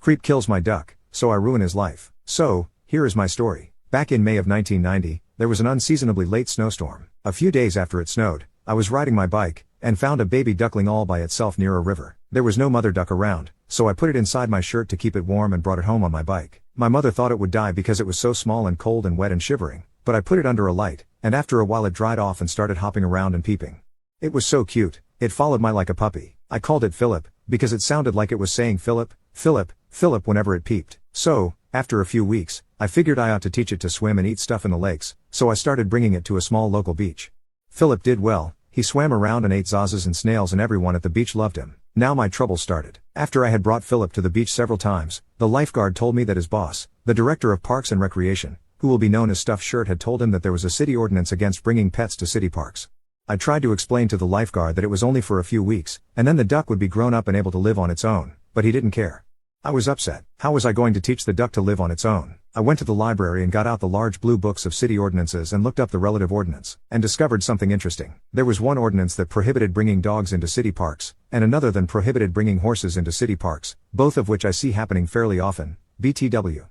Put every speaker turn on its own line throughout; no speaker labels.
Creep kills my duck, so I ruin his life. So, here is my story. Back in May of 1990, there was an unseasonably late snowstorm. A few days after it snowed, I was riding my bike, and found a baby duckling all by itself near a river. There was no mother duck around, so I put it inside my shirt to keep it warm and brought it home on my bike. My mother thought it would die because it was so small and cold and wet and shivering, but I put it under a light, and after a while it dried off and started hopping around and peeping. It was so cute, it followed my like a puppy. I called it Philip, because it sounded like it was saying Philip, Philip, Philip whenever it peeped. So, after a few weeks, I figured I ought to teach it to swim and eat stuff in the lakes, so I started bringing it to a small local beach. Philip did well, he swam around and ate zazas and snails and everyone at the beach loved him. Now my trouble started. After I had brought Philip to the beach several times, the lifeguard told me that his boss, the director of Parks and Recreation, who will be known as Stuffed Shirt, had told him that there was a city ordinance against bringing pets to city parks. I tried to explain to the lifeguard that it was only for a few weeks, and then the duck would be grown up and able to live on its own, but he didn't care. I was upset. How was I going to teach the duck to live on its own? I went to the library and got out the large blue books of city ordinances and looked up the relative ordinance, and discovered something interesting. There was one ordinance that prohibited bringing dogs into city parks, and another that prohibited bringing horses into city parks, both of which I see happening fairly often, BTW.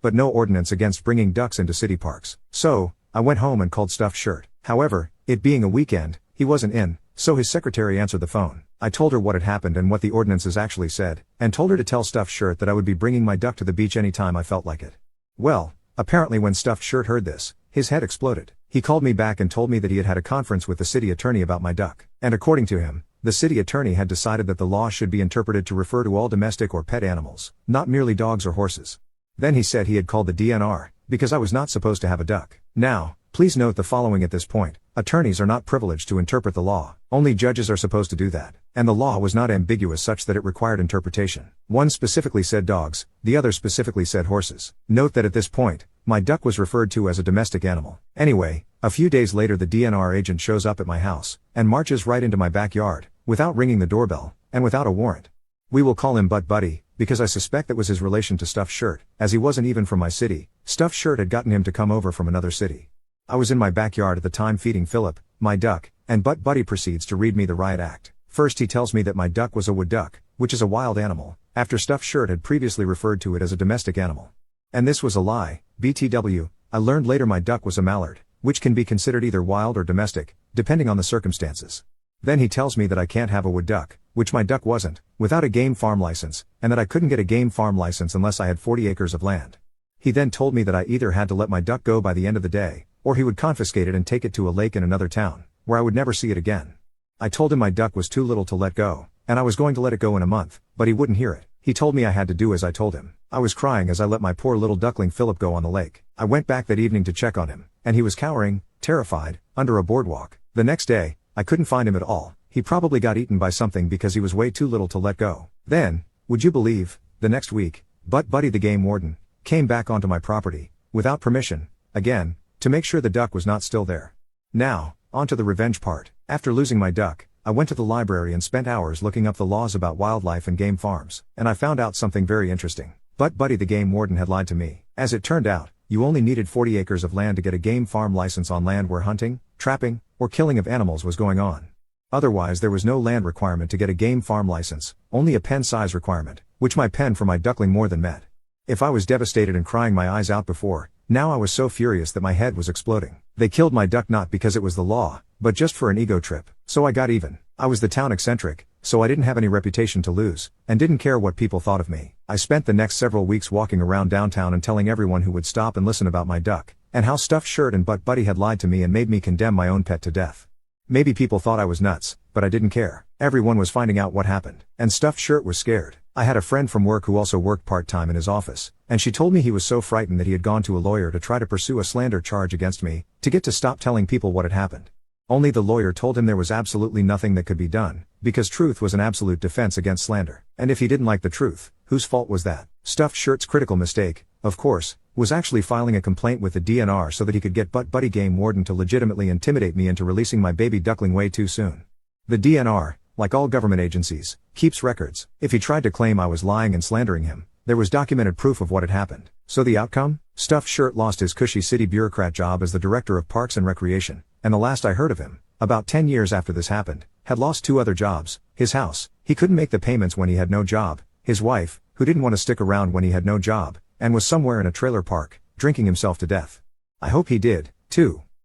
But no ordinance against bringing ducks into city parks. So, I went home and called Stuffed Shirt. However, it being a weekend, he wasn't in, so his secretary answered the phone. I told her what had happened and what the ordinances actually said, and told her to tell Stuffed Shirt that I would be bringing my duck to the beach anytime I felt like it. Well, apparently when Stuffed Shirt heard this, his head exploded. He called me back and told me that he had had a conference with the city attorney about my duck, and according to him, the city attorney had decided that the law should be interpreted to refer to all domestic or pet animals, not merely dogs or horses. Then he said he had called the DNR, because I was not supposed to have a duck. Now, please note the following at this point. Attorneys are not privileged to interpret the law, only judges are supposed to do that, and the law was not ambiguous such that it required interpretation. One specifically said dogs, the other specifically said horses. Note that at this point, my duck was referred to as a domestic animal. Anyway, a few days later the DNR agent shows up at my house, and marches right into my backyard, without ringing the doorbell, and without a warrant. We will call him Butt Buddy, because I suspect that was his relation to Stuffed Shirt, as he wasn't even from my city. Stuffed Shirt had gotten him to come over from another city. I was in my backyard at the time feeding Philip, my duck, and Butt Buddy proceeds to read me the riot act. First he tells me that my duck was a wood duck, which is a wild animal, after Stuffed Shirt had previously referred to it as a domestic animal. And this was a lie, BTW, I learned later my duck was a mallard, which can be considered either wild or domestic, depending on the circumstances. Then he tells me that I can't have a wood duck, which my duck wasn't, without a game farm license, and that I couldn't get a game farm license unless I had 40 acres of land. He then told me that I either had to let my duck go by the end of the day, or he would confiscate it and take it to a lake in another town, where I would never see it again. I told him my duck was too little to let go, and I was going to let it go in a month, but he wouldn't hear it. He told me I had to do as I told him. I was crying as I let my poor little duckling Philip go on the lake. I went back that evening to check on him, and he was cowering, terrified, under a boardwalk. The next day, I couldn't find him at all. He probably got eaten by something because he was way too little to let go. Then, would you believe, the next week, Butt Buddy the game warden, came back onto my property, without permission, again, to make sure the duck was not still there. Now, on to the revenge part. After losing my duck, I went to the library and spent hours looking up the laws about wildlife and game farms, and I found out something very interesting. Butt Buddy the game warden had lied to me. As it turned out, you only needed 40 acres of land to get a game farm license on land where hunting, trapping, or killing of animals was going on. Otherwise there was no land requirement to get a game farm license, only a pen size requirement, which my pen for my duckling more than met. If I was devastated and crying my eyes out before, now I was so furious that my head was exploding. They killed my duck not because it was the law, but just for an ego trip. So I got even. I was the town eccentric, so I didn't have any reputation to lose, and didn't care what people thought of me. I spent the next several weeks walking around downtown and telling everyone who would stop and listen about my duck, and how Stuffed Shirt and Butt Buddy had lied to me and made me condemn my own pet to death. Maybe people thought I was nuts, but I didn't care. Everyone was finding out what happened, and Stuffed Shirt was scared. I had a friend from work who also worked part-time in his office, and she told me he was so frightened that he had gone to a lawyer to try to pursue a slander charge against me, to get to stop telling people what had happened. Only the lawyer told him there was absolutely nothing that could be done, because truth was an absolute defense against slander. And if he didn't like the truth, whose fault was that? Stuffed Shirt's critical mistake, of course, was actually filing a complaint with the DNR so that he could get Butt Buddy game warden to legitimately intimidate me into releasing my baby duckling way too soon. The DNR, like all government agencies, keeps records. If he tried to claim I was lying and slandering him, there was documented proof of what had happened. So the outcome? Stuffed Shirt lost his cushy city bureaucrat job as the director of Parks and Recreation, and the last I heard of him, about 10 years after this happened, had lost 2 other jobs, his house, he couldn't make the payments when he had no job, his wife, who didn't want to stick around when he had no job, and was somewhere in a trailer park, drinking himself to death. I hope he did, too.